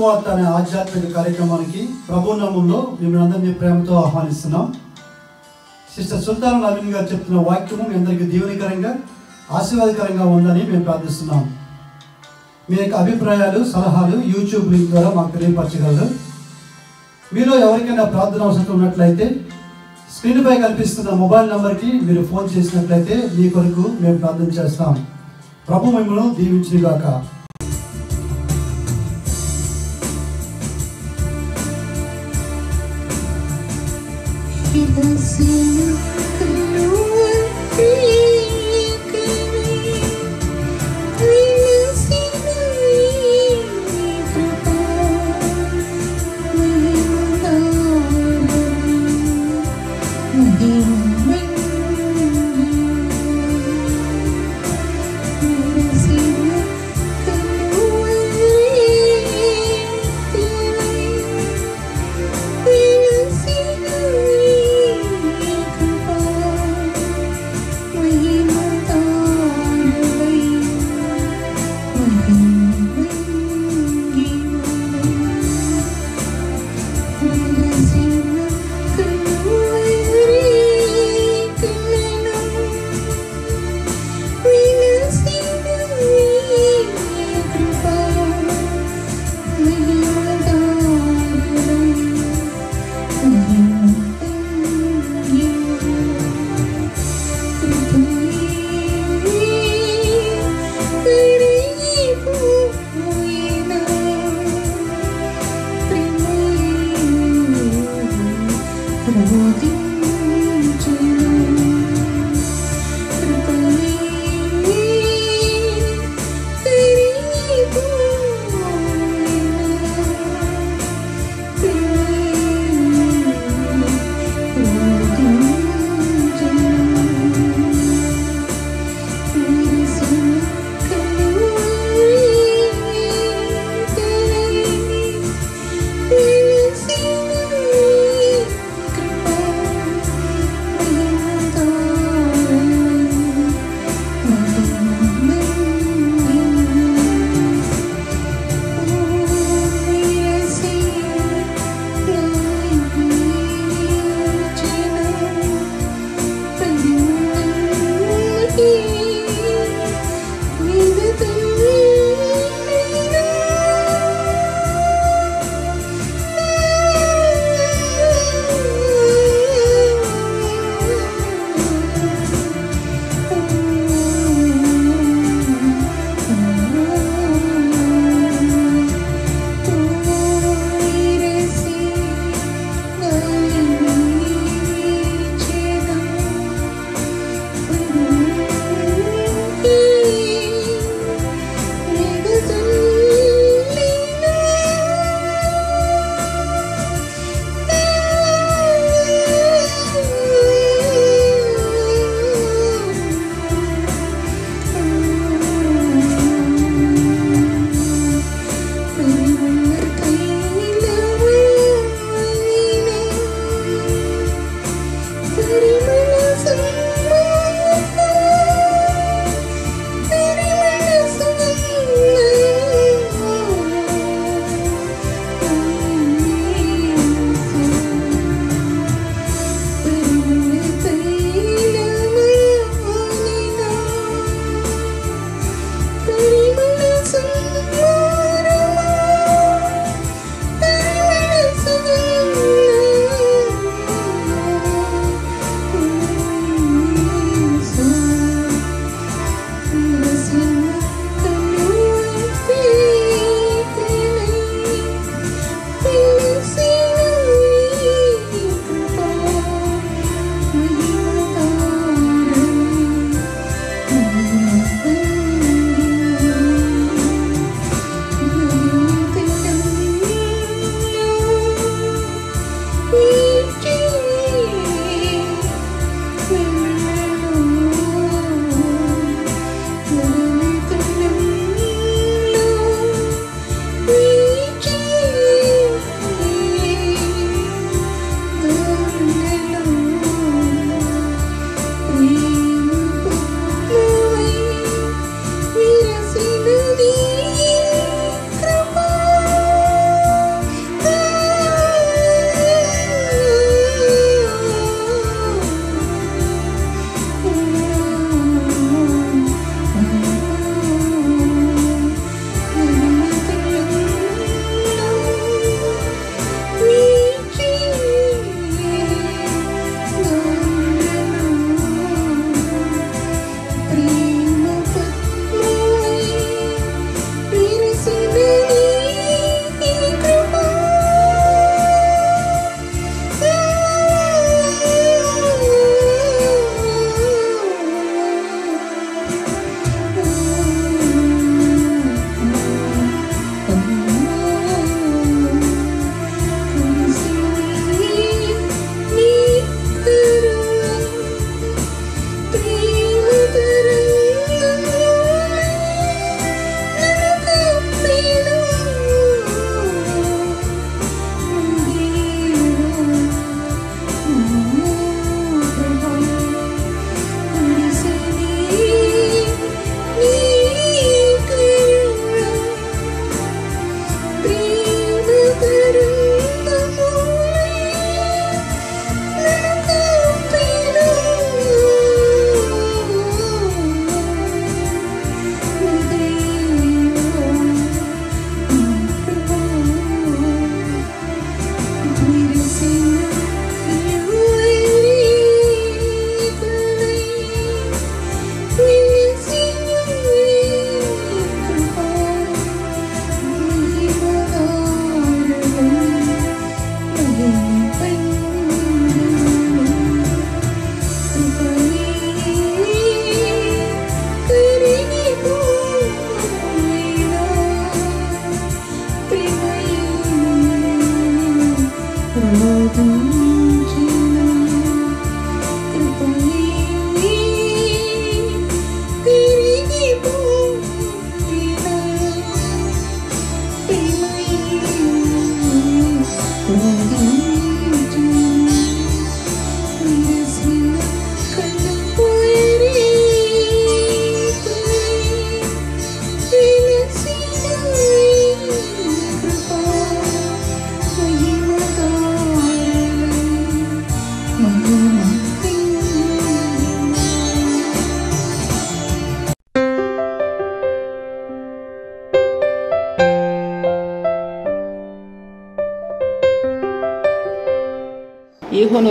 సువార్త అనే ఆధ్యాత్మిక కార్యక్రమానికి ప్రభు నామములో మిమ్మల్ని అందరినీ ప్రేమతో ఆహ్వానిస్తున్నాం. సిస్టర్ సుల్తాన్ నవీన్ గారు చెప్తున్న వాక్యము మీ అందరికీ దీవెనకరంగా ఆశీర్వాదకరంగా ఉందని మేము ప్రార్థిస్తున్నాం. మీ యొక్క అభిప్రాయాలు సలహాలు యూట్యూబ్ లింక్ ద్వారా మాకు తెలియపరచగలరు. మీలో ఎవరికైనా ప్రార్థన అవసరం ఉన్నట్లయితే స్క్రీన్పై కనిపిస్తున్న మొబైల్ నెంబర్కి మీరు ఫోన్ చేసినట్లయితే మీ కొరకు మేము ప్రార్థన చేస్తాం. ప్రభు మిమ్మల్ని దీవించుగాక.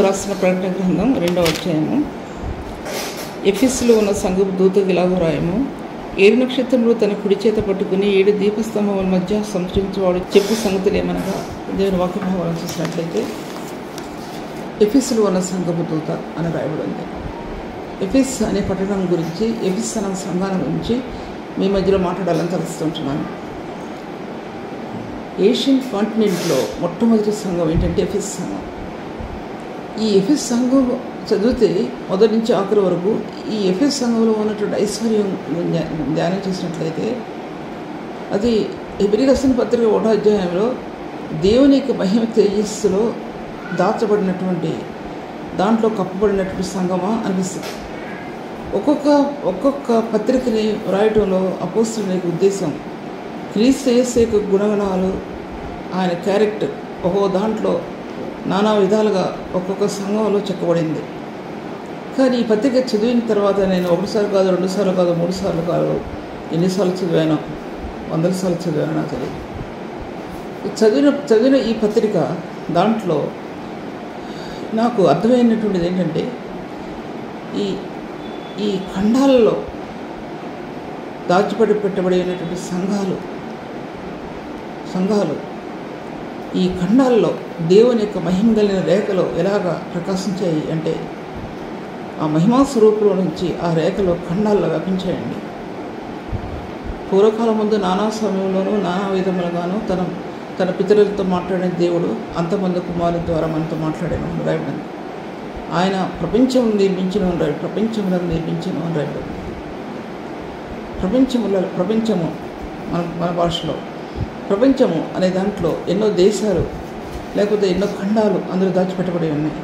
రాసిన ప్రకటన గ్రంథం 2వ అధ్యాయము. ఎఫెసులో ఉన్న సంఘపు దూతకు ఇలాగ రాయము. 7 నక్షత్రములు తన కుడి చేత పట్టుకుని 7 దీపస్తంభముల మధ్య సంచరించేవాడు చెప్పు సంగతులు ఏమనగా, దేవుని వాక్యభావాలను చూసినట్లయితే ఎఫెసులో ఉన్న సంఘపు దూత అని రాయబడి ఉంది. ఎఫెస్ అనే పట్టణం గురించి, ఎఫెస్ అనే సంఘాన్ని గురించి మీ మధ్యలో మాట్లాడాలని తలుస్తుంటున్నాను. ఏషియన్ కాంటినెంట్లో మొట్టమొదటి సంఘం ఏంటంటే ఎఫెస్ సంఘం. ఈ ఎఫెస్ సంఘం చదివితే మొదటి నుంచి ఆఖరి వరకు ఈ ఎఫెస్ సంఘంలో ఉన్నటువంటి ఐశ్వర్యం ధ్యానం చేసినట్లయితే అది హెబ్రీ రాసిన పత్రిక 1వ అధ్యాయంలో దేవుని యొక్క మహిమ తేజస్సులో దాచబడినటువంటి, దాంట్లో కప్పబడినటువంటి సంఘమా అనిపిస్తుంది. ఒక్కొక్క పత్రికని వ్రాయటంలో అపోస్తలుని యొక్క ఉద్దేశం, క్రీస్తు యేసు యొక్క గుణగణాలు, ఆయన క్యారెక్టర్ ఒక్కో దాంట్లో నానా విధాలుగా ఒక్కొక్క సంఘంలో చెక్కబడింది. కానీ ఈ పత్రిక చదివిన తర్వాత నేను 1 సార్లు కాదు, 2 సార్లు కాదు, 3 సార్లు కాదు, ఎన్నిసార్లు చదివానో, 100 సార్లు చదివానో నాకు తెలియదు. చదివిన ఈ పత్రిక దాంట్లో నాకు అర్థమైనటువంటిది ఏంటంటే, ఈ ఖండాలలో పెట్టబడి ఉన్నటువంటి సంఘాలు ఈ ఖండాల్లో దేవుని యొక్క మహిమ కలిగిన రేఖలో ఎలాగా ప్రకాశించాయి అంటే, ఆ మహిమా స్వరూపులో నుంచి ఆ రేఖలో ఖండాల్లో వ్యాపించాయండి. పూర్వకాలం ముందు నానా సమయంలోనూ నానా విధములుగాను తన పితరులతో మాట్లాడిన దేవుడు అంతమంది కుమారుల ద్వారా మనతో మాట్లాడాను రాయబడింది. ఆయన ప్రపంచములను నిర్మించను అని రాయబడింది. ప్రపంచము మన భాషలో ప్రపంచము అనే దాంట్లో ఎన్నో దేశాలు లేకపోతే ఎన్నో ఖండాలు అందులో దాచిపెట్టబడి ఉన్నాయి.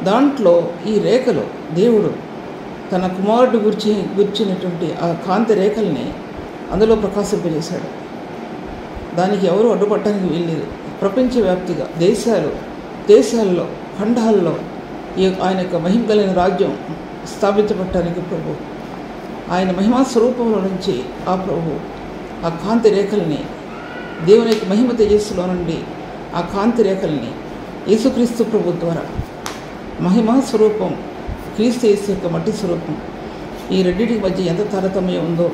దాంట్లో ఈ రేఖలు దేవుడు తన కుమారుడు గుర్చినటువంటి ఆ కాంతి రేఖల్ని అందులో ప్రకాశింపజేశాడు. దానికి ఎవరు అడ్డుపట్టడానికి వీల్లేదు. ప్రపంచవ్యాప్తిగా దేశాల్లో ఖండాల్లో ఆయన యొక్క మహిమ కలిగిన రాజ్యం స్థాపించబడటానికి ప్రభు ఆయన మహిమా స్వరూపంలో నుంచి ఆ ప్రభు ఆ కాంతి రేఖల్ని, దేవుని యొక్క మహిమ తేజస్సులో నుండి ఆ కాంతి రేఖల్ని యేసుక్రీస్తు ప్రభు ద్వారా మహిమా స్వరూపం, క్రీస్తు యేసు యొక్క మట్టి స్వరూపం, ఈ రెండింటికి మధ్య ఎంత తారతమ్యం ఉందో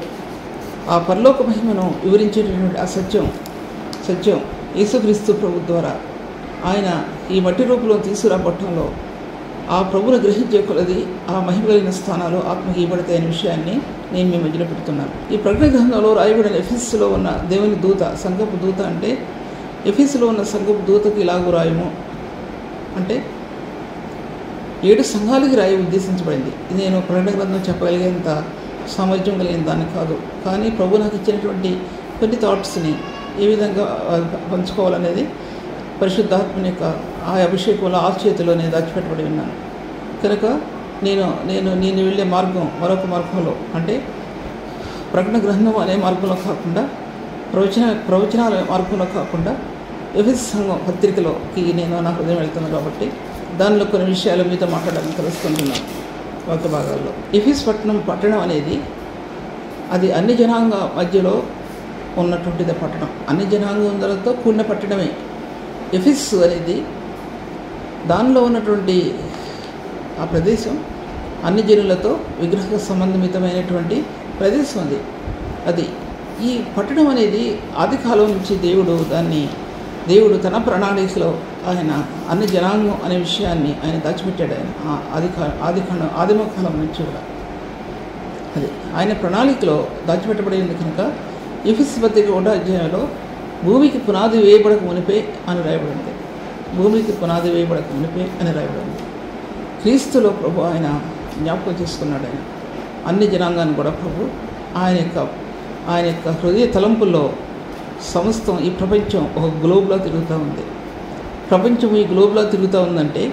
ఆ పరలోక మహిమను వివరించేటటువంటి ఆ సత్యం యేసుక్రీస్తు ప్రభు ద్వారా ఆయన ఈ మట్టి రూపంలో తీసుకురాబట్టంలో ఆ ప్రభువును గ్రహించే కొలది ఆ మహిమ కలిగిన స్థానాలు ఆత్మకి ఇవ్వబడతాయనే విషయాన్ని నేను మీ మధ్యలో పెడుతున్నాను. ఈ ప్రకటన గ్రంథంలో రాయబడిన ఎఫెసులో ఉన్న దేవుని దూత, సంఘపు దూత అంటే, ఎఫెసులో ఉన్న సంఘపు దూతకి ఇలాగూ రాయము అంటే 7 సంఘాలకి రాయి ఉద్దేశించబడింది. ఇది నేను ప్రకటన గ్రంథం చెప్పగలిగేంత సామర్థ్యం కలిగిన దాన్ని కాదు. కానీ ప్రభు నాకు ఇచ్చినటువంటి కొన్ని థాట్స్ని ఏ విధంగా పంచుకోవాలనేది పరిశుద్ధాత్మని యొక్క ఆ అభిషేకంలో ఆ చేతిలో నేను దాచిపెట్టబడి ఉన్నాను. కనుక నేను వెళ్ళే మార్గం మరొక మార్గంలో అంటే ప్రకటన గ్రంథం అనే మార్గంలో కాకుండా, ప్రవచనాల మార్గంలో కాకుండా ఎఫెసు సంఘం పత్రికలోకి నేను నా హృదయం వెళ్తున్నాను. కాబట్టి దానిలో కొన్ని విషయాలు మీతో మాట్లాడాలని తెలుసుకుంటున్నాను వాక్య భాగాల్లో. ఎఫెసు పట్టణం అనేది అది అన్ని జనాంగ మధ్యలో ఉన్నటువంటిది పట్టణం. అన్ని జనాంగంతో కూడిన పట్టణమే ఎఫెసు అనేది. దానిలో ఉన్నటువంటి ఆ ప్రదేశం అన్ని జనులతో విగ్రహ సంబంధితమైనటువంటి ప్రదేశం అది. ఈ పట్టణం అనేది ఆది కాలం నుంచి దేవుడు తన ప్రణాళికలో ఆయన అన్ని జనాంగం అనే విషయాన్ని ఆయన దాచిపెట్టాడు. ఆయన ఆదిమ కాలం నుంచి కూడా అది ఆయన ప్రణాళికలో దాచిపెట్టబడింది. కనుక ఎఫెసు పత్రిక 1వ అధ్యాయంలో భూమికి పునాది వేయబడక మునిపే అని రాయబడింది. భూమికి పునాది వేయబడక మునిపే అని రాయబడింది. క్రీస్తులో ప్రభు ఆయన జ్ఞాపకం చేసుకున్నాడు. ఆయన అన్ని జనాంగాన్ని కూడా ప్రభు ఆయన యొక్క హృదయ తలంపుల్లో సమస్తం ఈ ప్రపంచం ఒక గ్లోబ్లో తిరుగుతూ ఉంది. ప్రపంచం ఈ గ్లోబ్లో తిరుగుతూ ఉందంటే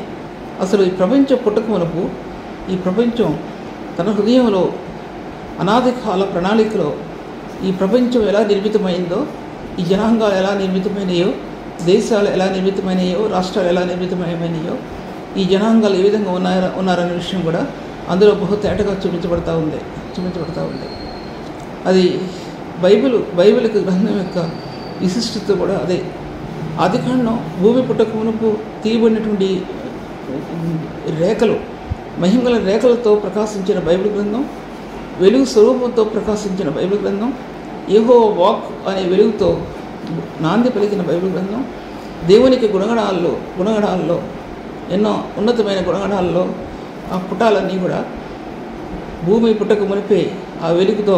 అసలు ఈ ప్రపంచం పుట్టక మునుపు ఈ ప్రపంచం తన హృదయంలో అనాది కాల ప్రణాళికలో ఈ ప్రపంచం ఎలా నిర్మితమైందో, ఈ జనాంగాలు ఎలా నిర్మితమైనయో, దేశాలు ఎలా నిర్మితమైనయో, రాష్ట్రాలు ఎలా నిర్మితమైనయో, ఈ జనాంగాలు ఏ విధంగా ఉన్నారనే విషయం కూడా అందులో బహు తేటగా చూపించబడతా ఉంది. అది బైబిల్కి గ్రంథం యొక్క విశిష్టత కూడా అదే. ఆదికాండం భూమి పుట్టక మునుపు తీయబడినటువంటి రేఖలు, మహిమగల రేఖలతో ప్రకాశించిన బైబిల్ గ్రంథం, వెలుగు స్వరూపంతో ప్రకాశించిన బైబిల్ గ్రంథం, యెహోవా వాక్ అనే వెలుగుతో నాంది పలికిన బైబిల్ గ్రంథం, దేవునికి గుణగణాల్లో ఎన్నో ఉన్నతమైన గుణగణాల్లో ఆ పుటాలన్నీ కూడా భూమి పుట్టక మునిపే ఆ వెలుగుతో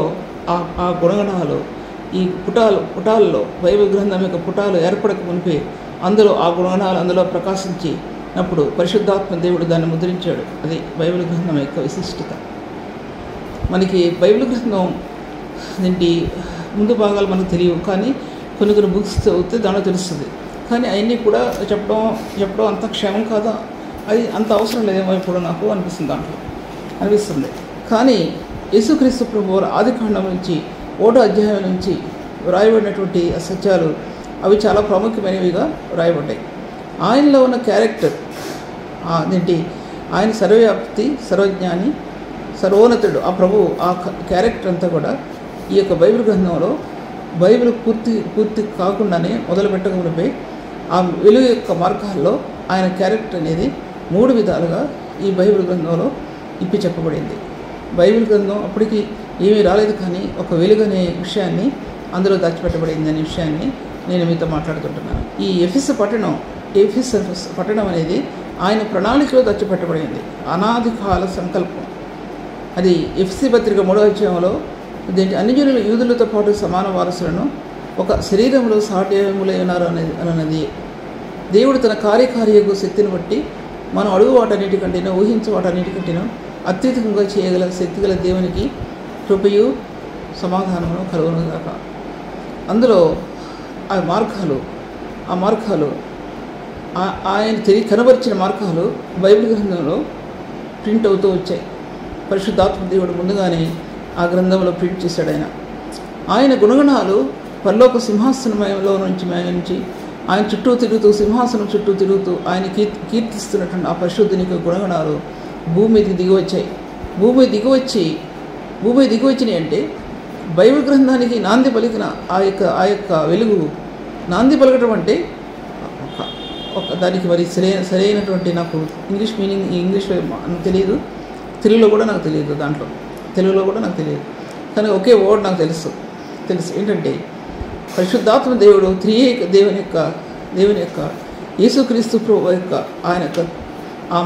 ఆ గుణగణాలు ఈ పుటాల్లో బైబిల్ గ్రంథం యొక్క పుటాలు ఏర్పడక మునిపే అందులో ఆ గుణగణాలు అందులో ప్రకాశించినప్పుడు పరిశుద్ధాత్మ దేవుడు దాన్ని ముద్రించాడు. అది బైబిల్ గ్రంథం యొక్క విశిష్టత. మనకి బైబిల్ గ్రంథం దీంటి ముందు భాగాలు మనకు తెలియవు, కానీ కొన్ని బుక్స్ చదివితే దానిలో తెలుస్తుంది. కానీ అవన్నీ కూడా చెప్పడం అంత క్షేమం కాదా, అది అంత అవసరం లేదేమో ఇప్పుడు నాకు అనిపిస్తుంది. కానీ యేసుక్రీస్తు ప్రభువు ఆదికాండం నుంచి 1వ అధ్యాయం నుంచి వ్రాయబడినటువంటి సత్యాలు అవి చాలా ప్రాముఖ్యమైనవిగా వ్రాయబడ్డాయి. ఆయనలో ఉన్న క్యారెక్టర్ ఆయన సర్వవ్యాప్తి, సర్వజ్ఞాని, సర్వోన్నతుడు ఆ ప్రభువు ఆ క్యారెక్టర్ అంతా కూడా ఈ యొక్క బైబిల్ గ్రంథంలో బైబిల్ పూర్తి కాకుండానే మొదలు పెట్టకపోయి ఆ వెలుగు యొక్క మార్గాల్లో ఆయన క్యారెక్టర్ అనేది 3 విధాలుగా ఈ బైబిల్ గ్రంథంలో ఇప్పి చెప్పబడింది. బైబిల్ గ్రంథం అప్పటికి ఏమీ రాలేదు, కానీ ఒక వెలుగు అనే విషయాన్ని అందులో దాచిపెట్టబడింది అనే విషయాన్ని నేను మీతో మాట్లాడుతుంటున్నాను. ఈ ఎఫెసు పట్టణం అనేది ఆయన ప్రణాళికలో దాచిపెట్టబడింది. అనాది కాల సంకల్పం. అది ఎఫెసు పత్రిక 3వ అధ్యాయంలో దీంట్లో అన్ని జనులు యూదులతో పాటు సమాన వారసులను ఒక శరీరంలో సాధ్యములై ఉన్నారు అన్నది దేవుడు తన కార్యకార్యకు శక్తిని బట్టి మనం అడుగు వాటన్నిటికంటేనో ఊహించే వాటన్నిటికంటేనో అత్యధికంగా చేయగల శక్తిగల దేవునికి కృపయు సమాధానము కలుగును గాక. అందులో ఆ మార్గాలు ఆయన కనబరిచిన మార్గాలు బైబిల్ గ్రంథంలో ప్రింట్ అవుతూ వచ్చాయి. పరిశుద్ధాత్మ దేవుడు ముందుగానే ఆ గ్రంథంలో ప్రింట్ చేశాడు. ఆయన గుణగణాలు పరలోక సింహాసనంలో నుంచి ఆయన సింహాసనం చుట్టూ తిరుగుతూ ఆయన కీర్తిస్తున్నటువంటి ఆ పరిశుద్ధునికి గుణగణాలు భూమి మీదకి దిగివచ్చాయి. భూమి దిగివచ్చినాయి అంటే బైబిల్ గ్రంథానికి నాంది పలికిన ఆ యొక్క వెలుగు నాంది పలకటం అంటే దానికి మరి సరైనటువంటి నాకు ఇంగ్లీష్లో తెలియదు, తెలుగులో కూడా నాకు తెలియదు. కానీ ఒకే వర్డ్ నాకు తెలుసు ఏంటంటే పరిశుద్ధాత్మ దేవుడు త్రియేక దేవుని యొక్క యేసుక్రీస్తు ప్రభువు యొక్క ఆయన యొక్క ఆ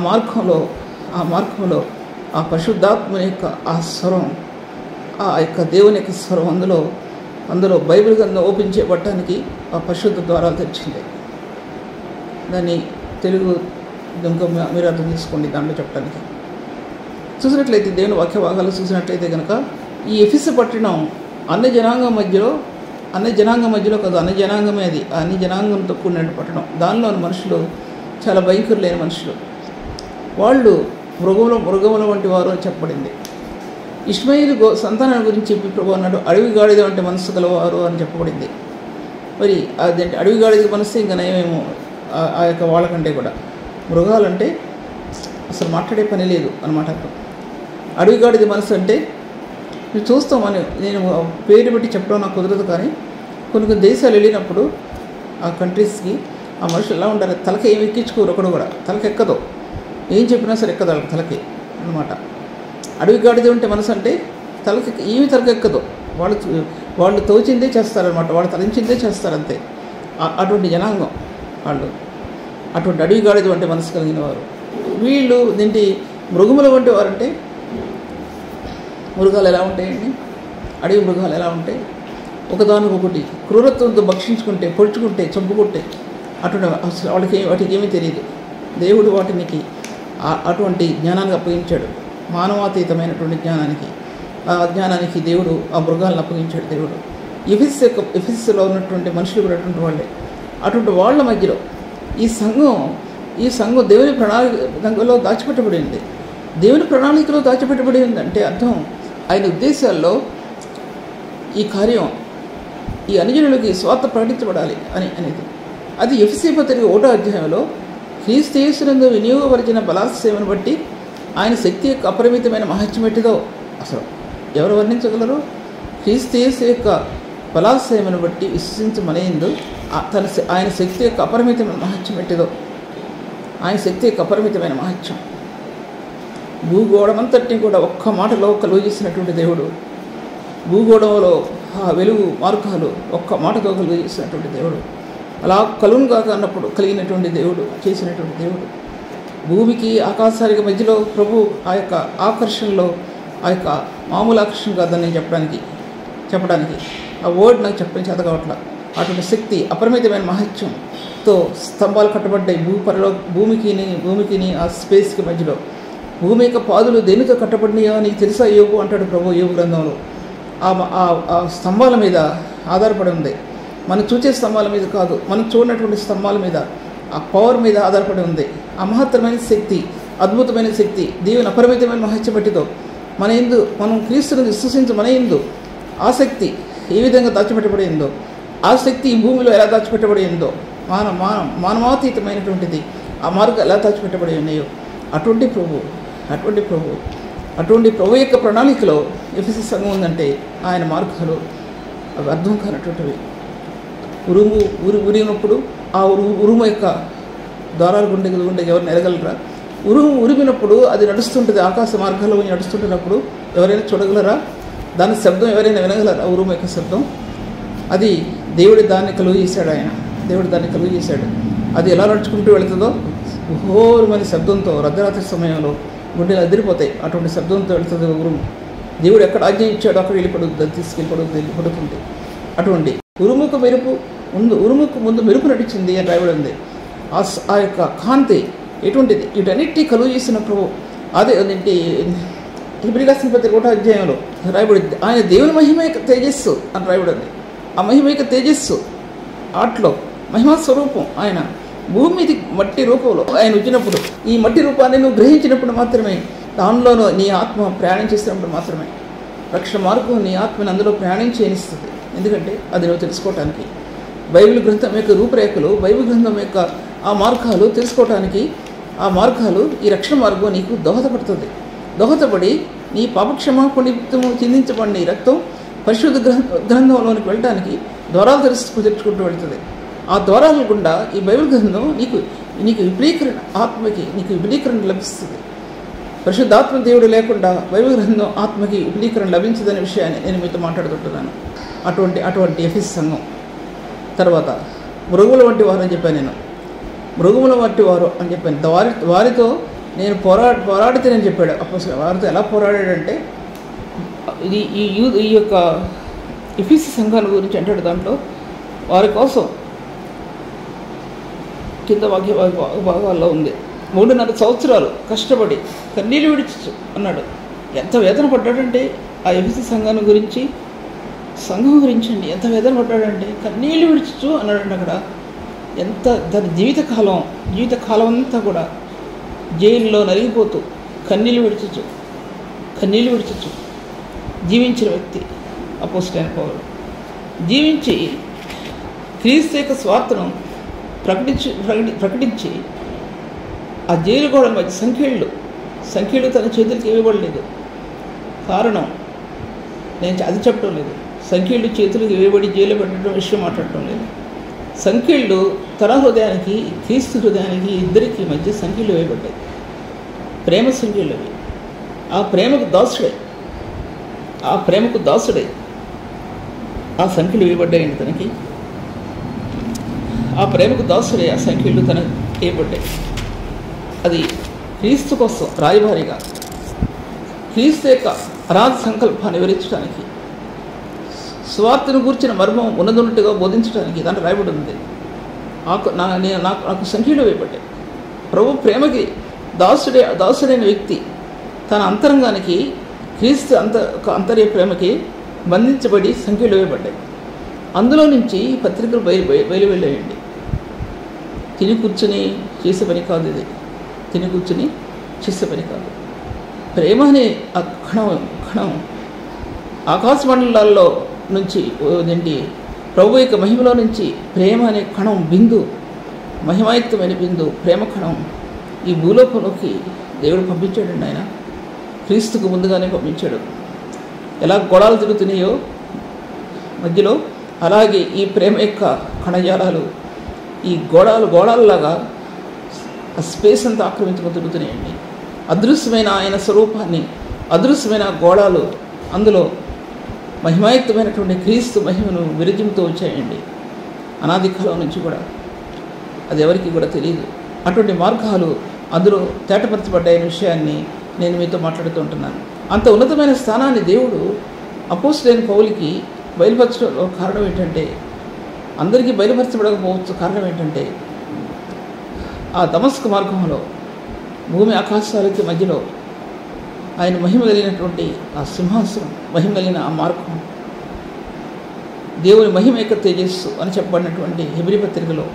మార్గంలో ఆ పరిశుద్ధాత్మ యొక్క ఆ స్వరం, ఆ యొక్క దేవుని యొక్క స్వరం అందులో బైబిల్ గ్రంథం ఓపెన్ చేయబట్టడానికి ఆ పరిశుద్ధ ద్వారాలు తెచ్చింది. దాన్ని తెలుగు ఇంకా మీరు అర్థం చేసుకోండి. దాంట్లో చెప్పడానికి చూసినట్లయితే దేవుని వాక్య భాగాలు చూసినట్లయితే కనుక ఈ ఎఫెసు పట్టణం అన్ని జనాంగం మధ్యలో కాదు, అన్ని జనాంగమే అది. అన్ని జనాంగంతో కూడిన పట్టణం. దానిలోని మనుషులు చాలా భయంకరులైన మనుషులు. వాళ్ళు మృగముల వంటి వారు అని చెప్పబడింది. ఇష్మాయిలు సంతానం గురించి చెప్పి ప్రభు అన్నాడు, అడవి గాడిద వంటి మనస్సు గలవారు అని చెప్పబడింది. మరి అదేంటి అడవి గాడిద మనస్సు ఇంకా నయమేమో ఆ యొక్క వాళ్ళకంటే కూడా. మృగాలంటే అసలు మాట్లాడే పని లేదు అన్నమాట. అడవి గాడిద మనస్సు అంటే మీరు చూస్తామని నేను పేరు పెట్టి చెప్పడం నాకు కుదరదు, కానీ కొన్ని దేశాలు వెళ్ళినప్పుడు ఆ కంట్రీస్కి ఆ మనుషులు ఎలా ఉంటారు, తలకి ఏమి ఎక్కించుకోరు, ఒకడు కూడా తలకి ఎక్కదు, ఏం చెప్పినా సరే ఎక్కదు వాళ్ళకి తలకి అనమాట. అడవి గాడిద ఉంటే మనసు అంటే తలకి ఎక్కదు, వాళ్ళు తోచిందే చేస్తారనమాట, వాళ్ళు తలంచిందే చేస్తారంతే. అటువంటి జనాంగం వాళ్ళు, అటువంటి అడవి గాడిద వంటి మనసు కలిగిన వారు. వీళ్ళు దీంటి మృగముల వంటి వారంటే మృగాలు ఎలా ఉంటాయండి, అడవి మృగాలు ఎలా ఉంటాయి, ఒకదానికొకటి క్రూరత్వంతో భక్షించుకుంటే, పొడుచుకుంటే, చంపుకుంటే, అటువంటి అసలు వాటికి ఏమీ తెలియదు. దేవుడు వాటికి అటువంటి జ్ఞానాన్ని అప్పగించాడు, మానవాతీతమైనటువంటి జ్ఞానానికి దేవుడు ఆ మృగాలను అప్పగించాడు. దేవుడు ఎఫెసులో ఉన్నటువంటి మనుషులు కూడా అటువంటి వాళ్ళే. అటువంటి వాళ్ళ మధ్యలో ఈ సంఘం దేవుని ప్రణాళికలో దాచిపెట్టబడింది. దేవుని ప్రణాళికలో దాచిపెట్టబడింది అంటే అర్థం ఆయన ఉద్దేశాల్లో ఈ కార్యం ఈ అనుజనులకి స్వార్థ ప్రకటించబడాలి అనేది. అది ఎఫెసీ పత్రిక 1వ అధ్యాయంలో క్రీస్తు యేసునందు వినియోగపరిచిన బలాసేవను బట్టి ఆయన శక్తి యొక్క అపరిమితమైన మహత్యం ఎట్టిదో అసలు ఎవరు వర్ణించగలరు? క్రీస్తు యేసు యొక్క బలాసేవను బట్టి విశ్వసించమనేందు ఆయన శక్తి యొక్క అపరిమితమైన మహత్యం ఎట్టిదో ఆయన శక్తి యొక్క అపరిమితమైన మహత్యం. భూగోళమంతటిని కూడా ఒక్క మాటలో కలుగు చేసినటువంటి దేవుడు, భూగోళంలో ఆ వెలుగు మార్గాలు ఒక్క మాటతో కలుగు చేసినటువంటి దేవుడు, అలా కలుగుగా అన్నప్పుడు కలిగినటువంటి దేవుడు, చేసినటువంటి దేవుడు. భూమికి ఆకాశానికి మధ్యలో ప్రభు ఆ యొక్క ఆకర్షణలో ఆ యొక్క మామూలు ఆకర్షణ కాదని చెప్పడానికి ఆ వర్డ్ నాకు చెప్పడం చేత కావట్లా. అటువంటి శక్తి అపరిమితమైన మహత్యంతో స్తంభాలు కట్టబడ్డాయి భూమికి ఆ స్పేస్కి మధ్యలో. భూమి యొక్క పాదులు దేనితో కట్టబడినాయో నీకు తెలుసా యోగు అంటాడు ప్రభు యోగు గ్రంథంలో. ఆ స్తంభాల మీద ఆధారపడి ఉంది. మనం చూసే స్తంభాల మీద కాదు, మనం చూడనటువంటి స్తంభాల మీద, ఆ పవర్ మీద ఆధారపడి ఉంది. ఆ మహత్తరమైన శక్తి, అద్భుతమైన శక్తి, దేవుని అపరిమితమైన మహత్య బట్టితో మనం క్రీస్తుని విశ్వసించి మన యందు ఆ శక్తి ఏ విధంగా దాచిపెట్టబడిందో, ఆ శక్తి ఈ భూమిలో ఎలా దాచిపెట్టబడిందో, మానవాతీతమైనటువంటిది ఆ మార్గం ఎలా దాచిపెట్టబడి ఉన్నాయో అటువంటి ప్రభు యొక్క ప్రణాళికలో ఎఫెసీ సంఘం ఉందంటే ఆయన మార్గాలు అవి అర్థం కానటువంటివి. ఉరిగినప్పుడు ఆ ఉరుము యొక్క ద్వారాలు గుండె ఎవరు ఎరగలరా? ఉరిమినప్పుడు అది నడుస్తుంటుంది, ఆకాశ మార్గాల్లో నడుస్తుంటున్నప్పుడు ఎవరైనా చూడగలరా? దాని శబ్దం ఎవరైనా వినగలరా? ఉరుము యొక్క శబ్దం అది దేవుడు దాన్ని కలుగు చేశాడు. అది ఎలా నడుచుకుంటూ వెళుతుందో ఘోరమైన శబ్దంతో అర్ధరాత్రి సమయంలో గుండెలు అదిరిపోతాయి. అటువంటి శబ్దంతో వెళుతుంది ఉరుము. దేవుడు ఎక్కడ ఆజ్ఞ ఇచ్చాడో అక్కడ వెళ్ళిపడుతుంది. అటువంటి ఉరుముకు ముందు మెరుపు నడిచింది అని రాయబడి ఉంది. ఆ యొక్క కాంతి ఎటువంటిది? వీటన్నిటి కలుగు చేసిన ప్రభు అదే హెబ్రీ రాసిన పత్రిక 1వ అధ్యాయంలో రాయబడింది. ఆయన దేవుని మహిమైక తేజస్సు అని రాయబడింది. ఆ మహిమైక తేజస్సు ఆటలో మహిమా స్వరూపం ఆయన భూమి మీద మట్టి రూపంలో ఆయన వచ్చినప్పుడు, ఈ మట్టి రూపాన్ని నువ్వు గ్రహించినప్పుడు మాత్రమే, దానిలోనూ నీ ఆత్మ ప్రయాణం చేసినప్పుడు మాత్రమే రక్షణ మార్గం నీ ఆత్మని అందులో ప్రయాణం చేయనిస్తుంది. ఎందుకంటే అది నువ్వు తెలుసుకోవటానికి బైబిల్ గ్రంథం యొక్క రూపురేఖలు, బైబిల్ గ్రంథం యొక్క ఆ మార్గాలు తెలుసుకోవటానికి, ఆ మార్గాలు ఈ రక్షణ మార్గం నీకు దోహదపడి నీ పాపక్షమాపణ నిమిత్తము చిందించబడిన ఈ రక్తం పరిశుద్ధ గ్రంథంలోనికి వెళ్ళడానికి ద్వారాలు తెరుచుకుంటూ వెళ్తుంది. ఆ ద్వారాల గుండా ఈ బైబిల్ గ్రంథం నీకు విపులీకరణ లభిస్తుంది. పరిశుద్ధాత్మ దేవుడు లేకుండా బైబిల్ గ్రంథం ఆత్మకి విపులీకరణ లభించదనే విషయాన్ని నేను మీతో మాట్లాడుతుంటున్నాను. అటువంటి ఎఫెసీ సంఘం. తర్వాత మృగముల వంటి వారు అని చెప్పాను. వారితో నేను పోరాడితేనని చెప్పాడు అపోస్తలుడు. వారితో ఎలా పోరాడాడంటే ఈ యొక్క ఎఫెసీ సంఘాల గురించి అంటాడు. దాంట్లో వారి కోసం కింద వాక్య భాగాల్లో ఉంది. 3.5 సంవత్సరాలు కష్టపడి కన్నీళ్ళు విడిచు అన్నాడు. ఎంత వేదన పడ్డాడంటే ఆ ఎఫెసీ సంఘం గురించి అండి ఎంత వేదన పడ్డాడంటే కన్నీళ్ళు విడిచు అన్నాడండి. అక్కడ ఎంత దాని జీవితకాలం అంతా కూడా జైల్లో నలిగిపోతూ కన్నీళ్ళు విడిచు జీవించిన వ్యక్తి అపోస్తలుడైన పౌలు. జీవించి క్రీస్తు యొక్క స్వార్థను ప్రకటించి ఆ జైలు గోడల మధ్య సంఖ్యలు తన చేతులకి ఇవ్వబడలేదు. కారణం నేను అది చెప్పడం లేదు. సంఖ్యలు చేతులకు ఇవ్వబడి జైలు పెట్టడం విషయం మాట్లాడటం లేదు. సంఖ్యలు తన హృదయానికి క్రీస్తు హృదయానికి ఇద్దరికి మధ్య సంఖ్యలు వేయబడ్డాయి. ప్రేమ సంఖ్యలు అవి. ఆ ప్రేమకు దాసుడై ఆ సంఖ్యలు వేయబడ్డాయండి తనకి. ఆ ప్రేమకు దాసుడై ఆ సంఖ్యలు తనకు వేయబడ్డాయి. అది క్రీస్తు కోసం రాయబారిగా క్రీస్తు యొక్క అనాథ సంకల్పాన్ని వివరించడానికి, స్వార్థను గూర్చిన మర్మం ఉన్నదన్నట్టుగా బోధించడానికి దాంట్లో రాయబడి ఉంది. నాకు సంఖ్యలు వేయబడ్డాయి. ప్రభు ప్రేమకి దాసుడైన వ్యక్తి తన అంతరంగానికి క్రీస్తు అంతర్య ప్రేమకి బంధించబడి సంఖ్యలు వేయబడ్డాయి. అందులో నుంచి పత్రికలు బయలువెళ్ళేయండి. తిని కూర్చొని చేసే పని కాదు ఇది. ప్రేమ అనే ఆ క్షణం ఆకాశ మండలాల్లో నుంచి ప్రభు యొక్క మహిమలో నుంచి ప్రేమ అనే కణం మహిమాయుక్తమైన ప్రేమ కణం ఈ భూలోకంలోకి దేవుడు పంపించాడండి. ఆయన క్రీస్తుకు ముందుగానే పంపించాడు. ఎలా గోడాలు తిరుగుతున్నాయో మధ్యలో, అలాగే ఈ ప్రేమ యొక్క కణజాలాలు ఈ గోడాలలాగా ఆ స్పేస్ అంతా ఆక్రమించుకొని తిరుగుతున్నాయండి. అదృశ్యమైన ఆయన స్వరూపాన్ని, అదృశ్యమైన గోళాలు, అందులో మహిమాయుక్తమైనటువంటి క్రీస్తు మహిమను విరజిమ్తో వచ్చాయండి. అనాది కాలం నుంచి కూడా అది ఎవరికి కూడా తెలియదు. అటువంటి మార్గాలు అందులో తేటపరచబడ్డాయనే విషయాన్ని నేను మీతో మాట్లాడుతూ ఉంటున్నాను. అంత ఉన్నతమైన స్థానాన్ని దేవుడు అపోస్తలుడైన పౌలుకి బయలుపరచడం కారణం ఏంటంటే, అందరికీ బయలుపరచబడకపోవచ్చు కారణం ఏంటంటే, ఆ దమస్కు మార్గంలో భూమి ఆకాశాలకి మధ్యలో ఆయన మహిమ కలిగినటువంటి ఆ సింహాసనం, మహిమ కలిగిన ఆ మార్గం, దేవుని మహిమ యొక్క తేజస్సు అని చెప్పబడినటువంటి హెబ్రీ పత్రికలో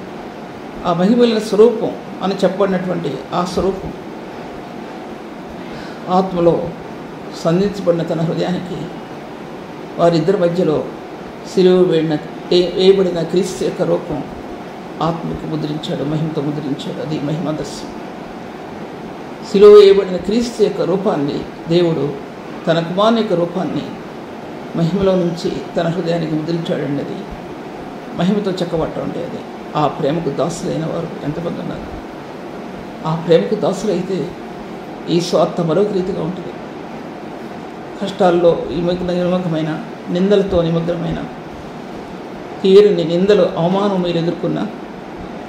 ఆ మహిమ కలిగిన స్వరూపం అని చెప్పబడినటువంటి ఆ స్వరూపం ఆత్మలో సంధించబడిన తన హృదయానికి వారిద్దరి మధ్యలో సిలువ వేయబడిన క్రీస్తు యొక్క రూపం ఆత్మకు ముద్రించాడు, మహిమతో ముద్రించాడు. అది మహిమదర్శనం. సిలువ వేయబడిన క్రీస్తు యొక్క రూపాన్ని దేవుడు తన కుమారుని యొక్క రూపాన్ని మహిమలో నుంచి తన హృదయానికి ముద్రించాడండి. అది మహిమతో చెక్కబట్టం అంటే అది. ఆ ప్రేమకు దాసులైన వారు ఎంతమంది ఉన్నారు? ఆ ప్రేమకు దాసులైతే ఈ స్వార్థ మరొక రీతిగా ఉంటుంది. కష్టాల్లో నిమగ్నమైన, నిందలతో నిమగ్నమైన, తీరుని నిందలు, అవమానం మీరు ఎదుర్కొన్నా,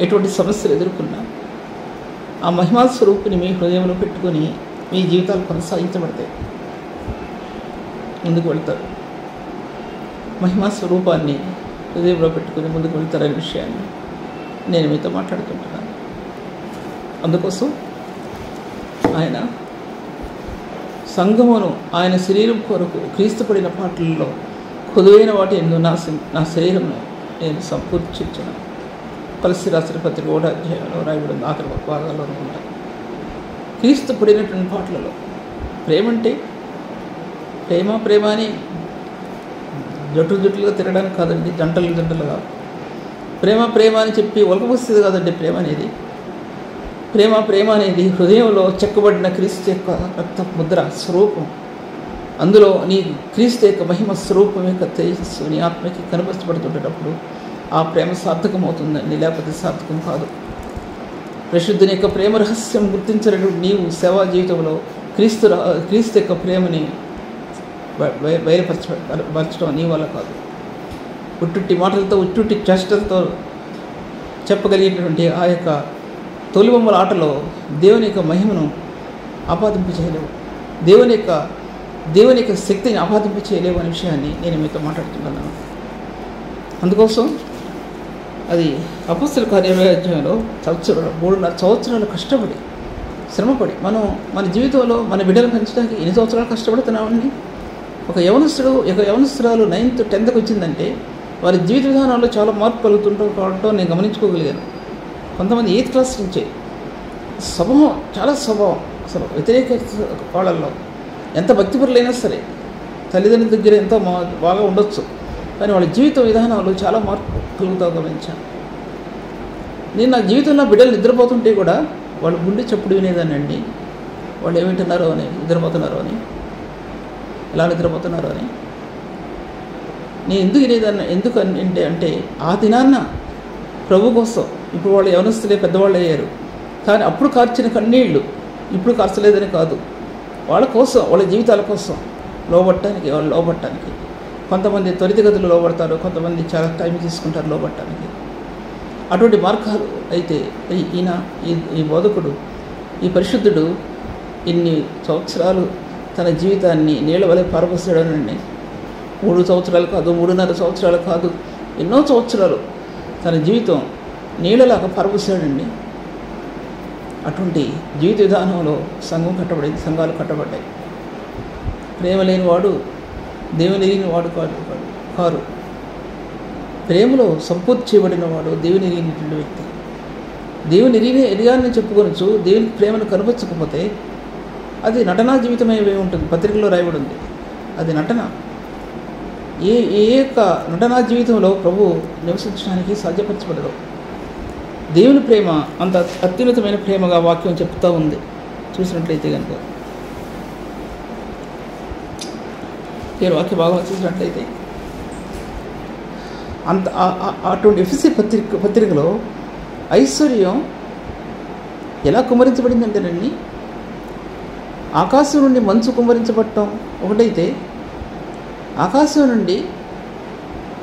ఎటువంటి సమస్యలు ఎదుర్కొన్నా, ఆ మహిమా స్వరూపిని మీ హృదయంలో పెట్టుకొని మీ జీవితాలు కొనసాగించబడతాయి, ముందుకు వెళ్తారు. మహిమా స్వరూపాన్ని హృదయంలో పెట్టుకుని ముందుకు వెళ్తారనే విషయాన్ని నేను మీతో మాట్లాడుతుంటున్నాను. అందుకోసం ఆయన సంఘమును ఆయన శరీరం కొరకు క్రీస్తు పడిన పాటలలో కొదువైన వాటి ఎందు నా శరీరంను నేను సంపూర్తించున్నాను. కొలస్సీ రాసిన పత్రిక 1వ అధ్యాయంలో రాయబడింది, ఆఖరి భాగాల్లో అనుకుంటాను. క్రీస్తు పడినటువంటి పాటలలో ప్రేమ అంటే ప్రేమ అని జట్టులుగా తిరగడానికి కాదండి, జంటలుగా ప్రేమ అని చెప్పి ఒలకబోస్తుంది కాదండి. ప్రేమ అనేది హృదయంలో చెక్కబడిన క్రీస్తు యొక్క రక్త ముద్ర స్వరూపం. అందులో నీ క్రీస్తు యొక్క మహిమ స్వరూపం యొక్క తేజస్సు నీ ఆత్మకి కనబరచబడుతుండేటప్పుడు ఆ ప్రేమ సార్థకం అవుతుందండి, లేకపోతే సార్థకం కాదు. పరిశుద్ధుని యొక్క ప్రేమ రహస్యం గుర్తించినటువంటి నీవు సేవా జీవితంలో క్రీస్తు యొక్క ప్రేమని బయలుపరచడం నీ వల్ల కాదు. ఉట్టుట్టి మాటలతో, ఉట్టుట్టి చేష్టలతో చెప్పగలిగేటువంటి ఆ యొక్క తొలిబొమ్మల ఆటలో దేవుని యొక్క మహిమను ఆపాదింపు చేయలేవు, దేవుని యొక్క శక్తిని ఆపాదింపు చేయలేవు అనే విషయాన్ని నేను మీతో మాట్లాడుతున్నాను. అందుకోసం అది అపోస్తలుల కార్యాల 20వ అధ్యాయంలో 3.5 సంవత్సరాలు కష్టపడి శ్రమపడి మన జీవితంలో మన బిడ్డలు పెంచడానికి ఎన్ని సంవత్సరాలు కష్టపడుతున్నామండి. ఒక యవనస్తురాలు 9th 10th వచ్చిందంటే వారి జీవిత విధానాల్లో చాలా మార్పు కలుగుతుంటూ నేను గమనించుకోగలిగాను. కొంతమంది 8th క్లాస్ నుంచే చాలా స్వభావం అసలు వ్యతిరేక వాళ్ళల్లో ఎంత భక్తిపరులైనా సరే తల్లిదండ్రుల దగ్గర ఎంతో బాగా ఉండొచ్చు, కానీ వాళ్ళ జీవిత విధానాలు చాలా మార్పు కలుగుతూ గమనించాను. నేను నా జీవితంలో బిడ్డలు నిద్రపోతుంటే కూడా వాళ్ళు గుండె చప్పుడు వినేదానండి. వాళ్ళు ఏమింటున్నారో అని, నిద్రపోతున్నారో అని, ఎలా నిద్రపోతున్నారో అని. నేను ఎందుకు వినేదాన్ని, ఎందుకు అంటే ఆ దినాన్న ప్రభు కోసం. ఇప్పుడు వాళ్ళు యవనస్తులే పెద్దవాళ్ళు అయ్యారు, కానీ అప్పుడు కార్చిన కన్నీళ్ళు ఇప్పుడు కార్చలేదని కాదు, వాళ్ళ కోసం, వాళ్ళ జీవితాల కోసం లోబట్టడానికి. కొంతమంది త్వరితగతిలో లోబడతారు, కొంతమంది చాలా టైం తీసుకుంటారు లోబట్టడానికి. అటువంటి మార్గాలు అయితే ఈ బోధకుడు, ఈ పరిశుద్ధుడు ఇన్ని సంవత్సరాలు తన జీవితాన్ని నీళ్ళ వలె పారపోసాడనండి. 3 సంవత్సరాలు కాదు, 3.5 సంవత్సరాలు కాదు, ఎన్నో సంవత్సరాలు తన జీవితం నీళ్ళలాగా పారపోసాడండి. అటువంటి జీవిత విధానంలో సంఘాలు కట్టబడ్డాయి. ప్రేమ లేనివాడు దేవుని ఎరిగినవాడు కారు. ప్రేమలో సంపూర్తి చేయబడిన వాడు దేవుని ఎరిగినటువంటి వ్యక్తి. దేవుని ఎరిగాలని చెప్పుకొనొచ్చు, దేవునికి ప్రేమను కనపరచకపోతే అది నటనా జీవితమే ఉంటుంది. పత్రికలో రాయబడి ఉంది, అది నటన. ఏ యొక్క నటనా జీవితంలో ప్రభు నివసించడానికి సాధ్యపరచబడదు. దేవుని ప్రేమ అంత అత్యున్నతమైన ప్రేమగా వాక్యం చెప్తూ ఉంది. చూసినట్లయితే కనుక వాక్య భాగం చూసినట్లయితే అటువంటి ఎఫెసీ పత్రికలో ఐశ్వర్యం ఎలా కుమ్మరించబడిందంటేనండి, ఆకాశం నుండి మంచు కుమ్మరించబడటం ఒకటైతే, ఆకాశం నుండి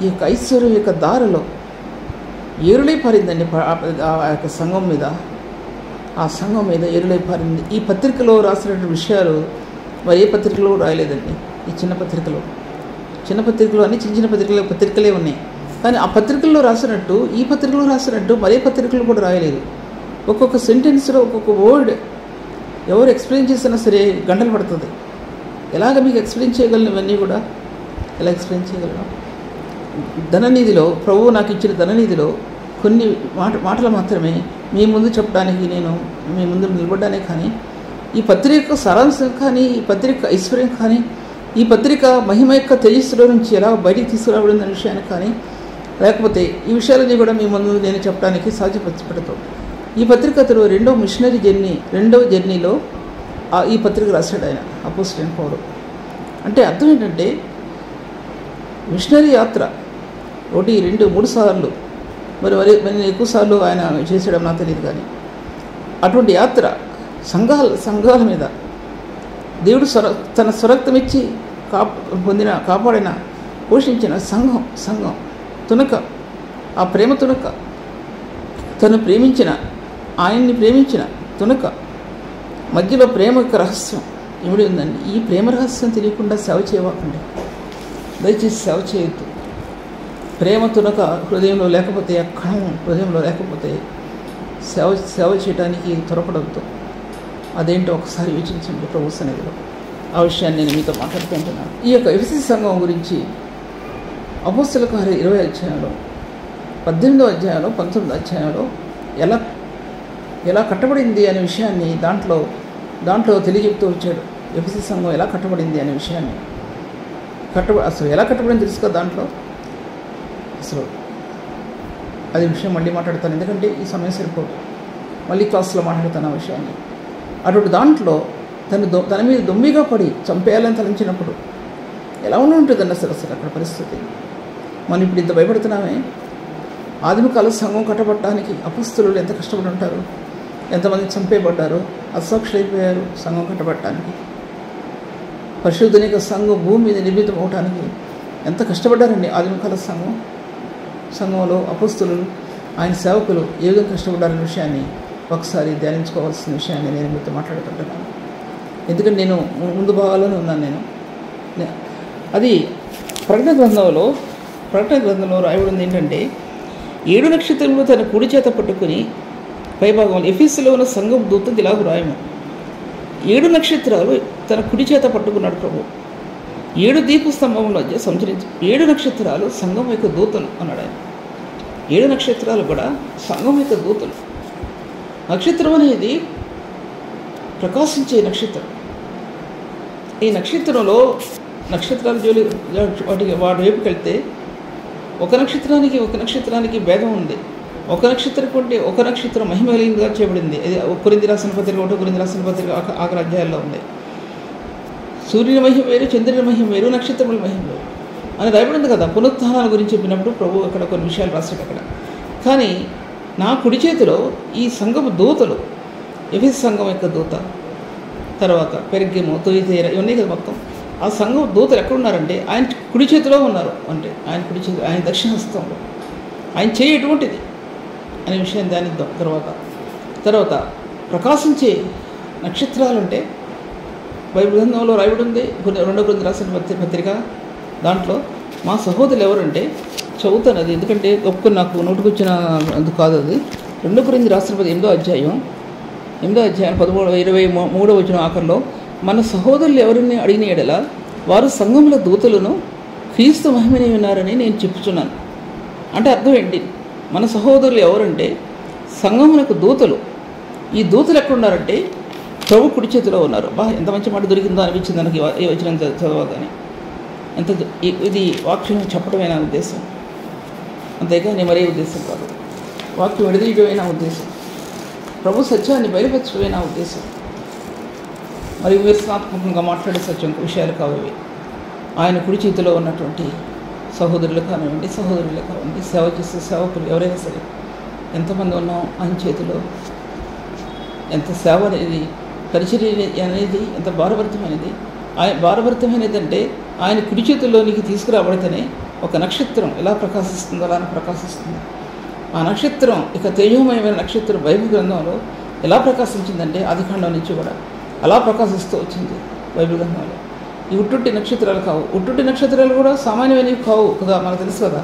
ఈ యొక్క ఐశ్వర్యం యొక్క దారిలో ఏరులై పారిందండి. ఆ యొక్క సంఘం మీద, ఆ సంఘం మీద ఏరులై పారింది. ఈ పత్రికలో రాసినటువంటి విషయాలు మరి ఏ పత్రికలో రాయలేదండి. ఈ చిన్న పత్రికలో అన్ని చిన్న చిన్న పత్రికలే ఉన్నాయి. కానీ ఆ పత్రికల్లో రాసినట్టు, ఈ పత్రికలో రాసినట్టు మరే పత్రికలు కూడా రాయలేదు. ఒక్కొక్క సెంటెన్స్లో ఒక్కొక్క వర్డ్ ఎవరు ఎక్స్ప్లెయిన్ చేసినా సరే గంటలు పడుతుంది. ఎలాగ మీకు ఎక్స్ప్లెయిన్ చేయగలను? ఇవన్నీ కూడా ఎలా ఎక్స్ప్లెయిన్ చేయగలను? ధననిధిలో, ప్రభువు నాకు ఇచ్చిన ధననిధిలో కొన్ని మాటలు మాత్రమే మీ ముందు చెప్పడానికి, నేను మీ ముందు నిలబడ్డానే. కానీ ఈ పత్రిక సారాంశం కానీ, ఈ పత్రిక ఐశ్వర్యం కానీ, ఈ పత్రిక మహిమ యొక్క తేజస్సులో నుంచి ఎలా బయటికి తీసుకురాబడిన విషయాన్ని కానీ, లేకపోతే ఈ విషయాలన్నీ కూడా మీ ముందు నేను చెప్పడానికి సాధ్యపడతాం. ఈ పత్రిక అతడు రెండవ జర్నీలో ఈ పత్రిక రాశాడు ఆయన, అపోస్తలుడైన పౌలు. అంటే అర్థం ఏంటంటే, మిషనరీ యాత్ర 1, 2, 3 సార్లు, మరి ఎక్కువ సార్లు ఆయన చేసాడో నాకు తెలియదు. కానీ అటువంటి యాత్ర సంఘాల మీద దేవుడు తన స్వరక్తం ఇచ్చి కాపాడిన, పోషించిన సంఘం తునక, ఆ ప్రేమ తునక, ఆయన్ని ప్రేమించిన తునక మధ్యలో ప్రేమ యొక్క రహస్యం ఇమిడి ఉందండి. ఈ ప్రేమ రహస్యం తెలియకుండా సేవ చేయవాకండి, దయచేసి సేవ చేయొద్దు. ప్రేమ తునక హృదయంలో లేకపోతే, క్షణం హృదయంలో లేకపోతే సేవ చేయడానికి త్వరపడవద్దు. అదేంటో ఒకసారి వీక్షించండి ప్రభు సన్నిధిలో. ఆ విషయాన్ని నేను మీతో మాట్లాడుకుంటున్నాను. ఈ యొక్క ఎఫెసీ సంఘం గురించి అపోస్తలుల కార్యాలు 20వ అధ్యాయంలో, 18వ అధ్యాయంలో, 19వ అధ్యాయంలో ఎలా కట్టబడింది అనే విషయాన్ని దాంట్లో తెలియజెప్తూ వచ్చాడు. ఎఫెసీ సంఘం ఎలా కట్టబడింది అనే విషయాన్ని, అసలు ఎలా కట్టబడింది తెలుసుకో. దాంట్లో అసలు అది విషయం మళ్ళీ మాట్లాడతాను, ఎందుకంటే ఈ సమయం సరిపోదు. మళ్ళీ క్లాసులో మాట్లాడతాను ఆ విషయాన్ని. అటువంటి దాంట్లో తన మీద దొమ్మిగా పడి చంపేయాలని తలంచినప్పుడు ఎలా ఉంటుందండి అసలు అక్కడ పరిస్థితి. మనం ఇప్పుడు ఇంత భయపడుతున్నామే. ఆదిమకాల సంఘం కట్టబడటానికి అపొస్తలులు ఎంత కష్టపడి ఉంటారు, ఎంతమంది చంపేయబడ్డారు, అసాక్షులైపోయారు సంఘం కట్టబడటానికి. పరిశుద్ధునిక సంఘం భూమి మీద నిర్మితం అవటానికి ఎంత కష్టపడ్డారండి ఆదిమకాల సంఘంలో అపొస్తలులు, ఆయన సేవకులు ఏ విధంగా కష్టపడ్డారనే విషయాన్ని ఒకసారి ధ్యానించుకోవాల్సిన విషయాన్ని నేను మీతో మాట్లాడుతుంటున్నాను. ఎందుకంటే నేను ముందు భాగాల్లోనే ఉన్నాను. అది ప్రకటన గ్రంథంలో రాయబడింది ఏంటంటే, 7 నక్షత్రములు తన కుడి చేత పట్టుకుని పైభాగంలో ఎఫెసులో ఉన్న సంఘం దూతకి ఇలాగ రాయము. 7 నక్షత్రాలు తన కుడి చేత పట్టుకున్నాడు ప్రభు. 7 దీపస్తంభముల మధ్య సంచరించి 7 నక్షత్రాలు సంఘం యొక్క దూతలు అన్నాడు ఆయన. 7 నక్షత్రాలు కూడా సంఘం యొక్క దూతలు. నక్షత్రం అనేది ప్రకాశించే నక్షత్రం. ఈ నక్షత్రంలో నక్షత్రాల వాటి వైపుకి వెళ్తే ఒక నక్షత్రానికి భేదం ఉంది. ఒక నక్షత్రం మహిమ కలిగిందిగా చేయబడింది. ఇది కొరింథీ రాసిన పత్రిక 1 కొరింథీ రాసిన పత్రిక ఆఖరి అధ్యాయాల్లో ఉంది. సూర్యుని మహిమ వేరు, చంద్రుని మహిమ వేరు, నక్షత్రముల మహిమ వేరు అని రాయబడింది కదా. పునరుత్థానాల గురించి చెప్పినప్పుడు ప్రభు అక్కడ కొన్ని విషయాలు రాశాడు అక్కడ. కానీ నా కుడి చేతిలో ఈ సంఘము దూతలు, ఎఫెసు సంఘం యొక్క దూత, తర్వాత పెర్గము, తుయతైర ఇవన్నీ కదా మొత్తం. ఆ సంఘం దూతలు ఎక్కడున్నారంటే ఆయన కుడి చేతిలో ఉన్నారు. అంటే ఆయన కుడి చేతి, ఆయన దక్షిణ హస్తంలో, ఆయన చేయి ఎటువంటిది అనే విషయాన్ని ధ్యానిద్దాం. తర్వాత ప్రకాశించే నక్షత్రాలంటే బైబిల్ గ్రంథంలో రాయబడి ఉంది. 2 కొరింథీ రాసిన పత్రిక దాంట్లో మా సహోదరులు ఎవరంటే చదువుతాను అది, ఎందుకంటే ఒక్క నాకు నోటుకొచ్చిన అందుకు కాదు అది. 2 కొరింథీ రాసిన 8వ అధ్యాయం 23వ వచనం ఆఖరిలో, మన సహోదరులు ఎవరిని అడిగిన ఎడల వారు సంఘముల దూతలను క్రీస్తు మహిమని ఉన్నారని నేను చెప్పుచున్నాను. అంటే అర్థం ఏంటి? మన సహోదరులు ఎవరంటే సంఘమునకు దూతలు. ఈ దూతలు ఎక్కడున్నారంటే ప్రభు కుడి చేతిలో ఉన్నారు. ఎంత మంచి మాట దొరికిందో అనిపించింది నాకు ఈ వచనం చదవగానే. ఇది వాక్యం చెప్పడమే నా ఉద్దేశం, అంతేగాని మరే ఉద్దేశం కాదు. వాక్యం విడదీయడమే నా ఉద్దేశం, ప్రభు సత్యాన్ని బయలుపరచడమే నా ఉద్దేశం. మరి విమర్శనాత్మకంగా మాట్లాడే సత్యం విషయాలు కావవి. ఆయన కుడి చేతిలో ఉన్నటువంటి సహోదరులు కానివ్వండి, సేవ చేసే సేవకులు ఎవరైనా సరే ఎంతమంది ఉన్నాం ఆయన చేతిలో ఎంత సేవ అనేది, పరిచర్య అనేది ఎంత భారభరితమైనది. భారభరితమైనది అంటే ఆయన కుడి చేతుల్లోనికి తీసుకురాబడితేనే ఒక నక్షత్రం ఎలా ప్రకాశిస్తుందో అలా ప్రకాశిస్తుంది. ఆ నక్షత్రం ఇక తేజోమయమైన నక్షత్రం బైబిల్ గ్రంథంలో ఎలా ప్రకాశించిందంటే ఆదికాండం నుంచి కూడా అలా ప్రకాశిస్తూ వచ్చింది బైబిల్ గ్రంథంలో. ఈ ఉట్టుట్టి నక్షత్రాలు కావు, ఉట్టుట్టి నక్షత్రాలు కూడా సామాన్యమైనవి కావు కదా, మనకు తెలుసు కదా.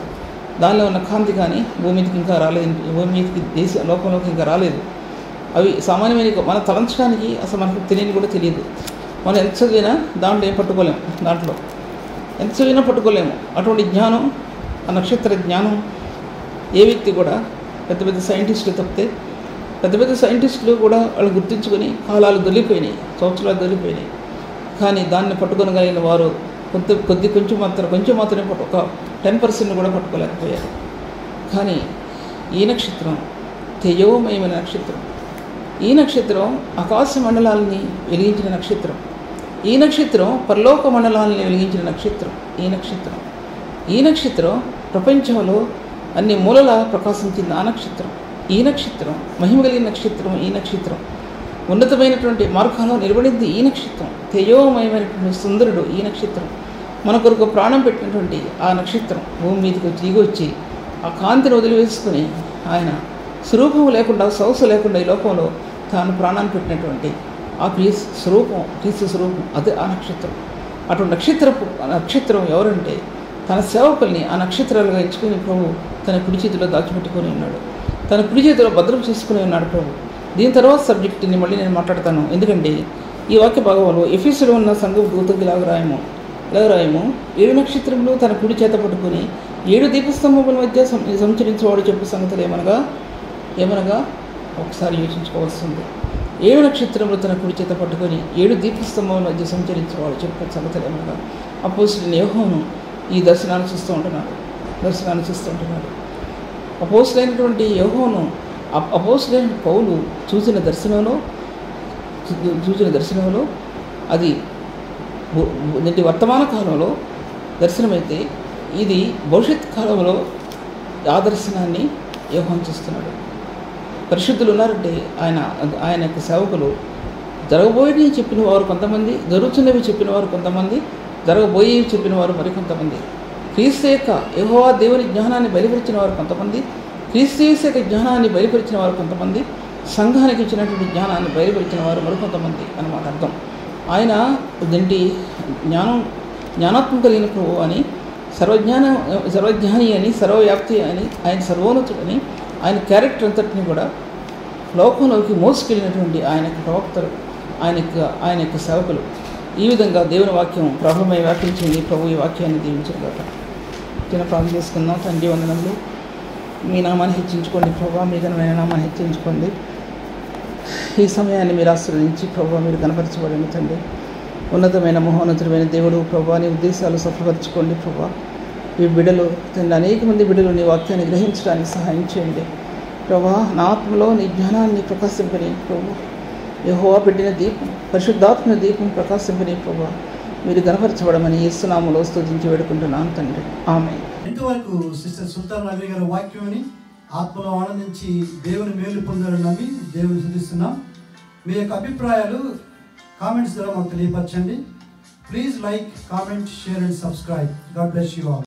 దానిలో ఉన్న కాంతి కానీ భూమి మీదకి ఇంకా రాలేదు, భూమి మీదకి లోకంలోకి ఇంకా రాలేదు. అవి సామాన్యమైన మనం తలంచడానికి అసలు మనకు తెలియని కూడా తెలియదు. మనం ఎంత చదివినా దాంట్లో ఏం పట్టుకోలేము, దాంట్లో ఎంత చదివినా పట్టుకోలేము. అటువంటి జ్ఞానం, ఆ నక్షత్ర జ్ఞానం ఏ వ్యక్తి కూడా, పెద్ద పెద్ద సైంటిస్టులు తప్పితే, పెద్ద పెద్ద సైంటిస్టులు కూడా వాళ్ళు గుర్తించుకొని కాలాలు దొరికిపోయినాయి, సంవత్సరాలు దొరికిపోయినాయి. కానీ దాన్ని పట్టుకొనగలిగిన వారు కొంచెం మాత్రమే ఒక 10% కూడా పట్టుకోలేకపోయారు. కానీ ఈ నక్షత్రం తేజోమయమైన నక్షత్రం. ఈ నక్షత్రం ఆకాశ మండలాలని వెలిగించిన నక్షత్రం. ఈ నక్షత్రం పరలోక మండలాలని వెలిగించిన నక్షత్రం. ఈ నక్షత్రం ప్రపంచంలో అన్ని మూలలా ప్రకాశించింది ఆ నక్షత్రం. ఈ నక్షత్రం మహిమ కలిగిన నక్షత్రం. ఈ నక్షత్రం ఉన్నతమైనటువంటి మార్గాల్లో నిలబడింది. ఈ నక్షత్రం తేజోమయమైనటువంటి సుందరుడు. ఈ నక్షత్రం మన కొరకు ప్రాణం పెట్టినటువంటి ఆ నక్షత్రం భూమి మీదకి దిగి వచ్చి ఆ కాంతిని వదిలివేసుకుని ఆయన స్వరూపం లేకుండా, సౌసు లేకుండా ఈ లోకంలో తాను ప్రాణాన్ని పెట్టినటువంటి ఆ క్రీస్తు స్వరూపం అదే ఆ నక్షత్రం. అటు నక్షత్రం ఎవరంటే తన సేవకుల్ని ఆ నక్షత్రాలుగా ఇచ్చుకుని ప్రభు తన కుడి చేతిలో దాచిపెట్టుకొని ఉన్నాడు, తన కుడి చేతిలో భద్రం చేసుకుని ఉన్నాడు ప్రభు. దీని తర్వాత సబ్జెక్టుని మళ్ళీ నేను మాట్లాడతాను. ఎందుకంటే ఈ వాక్య భాగంలో ఎఫెసులో ఉన్న సంఘం దూతకి ఇలాగ రాయము 7 నక్షత్రములు తన కుడి చేత పట్టుకుని 7 దీపస్తంభముల మధ్య సంచరించేవాడు చెప్పు సంగతులు ఏమనగా ఒకసారి యోచించుకోవాల్సింది. 7 నక్షత్రములు తన కుడి చేత పట్టుకొని 7 దీపస్తంభముల మధ్య సంచరించేవాడు చెప్పు సంగతులు ఏమనగా అపోస్తులైన యోహాను ఈ దర్శనాన్ని చూస్తూ ఉంటున్నాడు. అపోస్తులైనటువంటి యోహాను, అపోస్తులైన పౌలు చూసిన దర్శనంలో అది వర్తమాన కాలంలో దర్శనమైతే ఇది భవిష్యత్ కాలంలో ఆ దర్శనాన్ని యోహాను చూస్తున్నాడు. పరిశుద్ధులు ఉన్నారంటే ఆయన యొక్క సేవకులు జరగబోయేవి చెప్పిన వారు కొంతమంది, జరుగుతున్నవి చెప్పిన వారు కొంతమంది, జరగబోయేవి చెప్పిన వారు మరికొంతమంది, క్రీస్తు యొక్క యెహోవా దేవుని జ్ఞానాన్ని బయలుపరిచిన వారు కొంతమంది, క్రీస్తు యొక్క జ్ఞానాన్ని బయలుపరిచిన వారు కొంతమంది, సంఘానికి ఇచ్చినటువంటి జ్ఞానాన్ని బయలుపరిచిన వారు మరికొంతమంది అన్నమాట అర్థం. ఆయన ఇదంటి జ్ఞానాత్మక కలిగిన ప్రభు అని, సర్వజ్ఞాని అని, సర్వవ్యాప్తి అని, ఆయన సర్వోన్నతుడని, ఆయన క్యారెక్టర్ అంతటిని కూడా లోకంలోకి మోసుకెళ్ళినటువంటి ఆయన యొక్క ప్రవక్తలు, ఆయన యొక్క సేవకులు. ఈ విధంగా దేవుని వాక్యం ప్రభుమై వ్యాపించింది. ప్రభు ఈ వాక్యాన్ని దీవించగలట. చిన్న ప్రార్థన చేసుకుందాం. తండ్రి వందనములు, మీ నామాన్ని హెచ్చించుకోండి ప్రభు, మీ ఘనమైన నామాన్ని హెచ్చించుకోండి. ఈ సమయాన్ని మీరు ఆశ్రయించి ప్రభు మీరు కనపరచబడండి తండ్రి. ఉన్నతమైన మహోన్నతుడమైన దేవుడు ప్రభు నీ ఉద్దేశాలు సఫలపరచుకోండి ప్రభు. ఈ బిడ్డలు తండ్రి, అనేక మంది బిడ్డలు నీ వాక్యాన్ని గ్రహించడానికి సహాయం చేయండి ప్రభు. నా ఆత్మలో నీ జ్ఞానాన్ని ప్రకాశింపని ప్రభు, యెహోవా పెట్టిన దీపం, పరిశుద్ధాత్మ దీపం ప్రకాశింపని ప్రభు మీరు గణపరచబడమని యేసునామములో స్తుతించి వేడుకుంటున్నాను తండ్రి. ఆమేన్. ఇంతవరకు సిస్టర్ సుల్తాన్ నబీ గారి వాక్యాన్ని ఆత్మలో ఆనందించి దేవుని మేలు పొందాలని నమ్మి దేవుని స్తుతిస్తున్నాం. మీ యొక్క అభిప్రాయాలు కామెంట్స్ ద్వారా మాకు తెలియపరచండి. Please like, comment, share and subscribe. God bless you all.